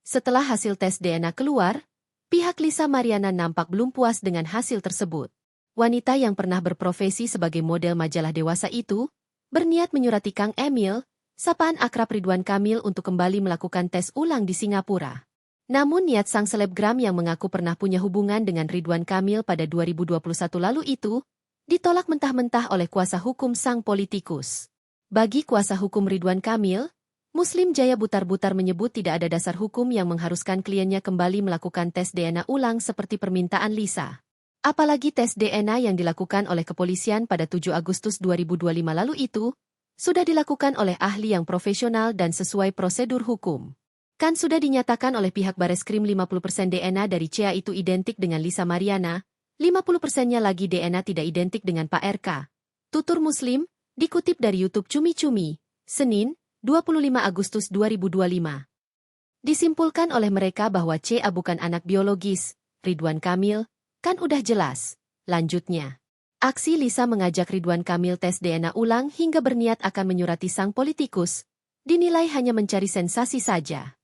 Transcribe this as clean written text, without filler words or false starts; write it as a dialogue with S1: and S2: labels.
S1: Setelah hasil tes DNA keluar, pihak Lisa Mariana nampak belum puas dengan hasil tersebut. Wanita yang pernah berprofesi sebagai model majalah dewasa itu, berniat menyurati Kang Emil, sapaan akrab Ridwan Kamil untuk kembali melakukan tes ulang di Singapura. Namun niat sang selebgram yang mengaku pernah punya hubungan dengan Ridwan Kamil pada 2021 lalu itu, ditolak mentah-mentah oleh kuasa hukum sang politikus. Bagi kuasa hukum Ridwan Kamil, Muslim Jaya Butar-Butar menyebut tidak ada dasar hukum yang mengharuskan kliennya kembali melakukan tes DNA ulang seperti permintaan Lisa. Apalagi tes DNA yang dilakukan oleh kepolisian pada 7 Agustus 2025 lalu itu, sudah dilakukan oleh ahli yang profesional dan sesuai prosedur hukum. Kan sudah dinyatakan oleh pihak Bareskrim 50% DNA dari Chea itu identik dengan Lisa Mariana, 50%-nya lagi DNA tidak identik dengan Pak RK. Tutur Muslim, dikutip dari YouTube Cumi Cumi, Senin, 25 Agustus 2025. Disimpulkan oleh mereka bahwa Chea bukan anak biologis, Ridwan Kamil, kan udah jelas. Lanjutnya, aksi Lisa mengajak Ridwan Kamil tes DNA ulang hingga berniat akan menyurati sang politikus, dinilai hanya mencari sensasi saja.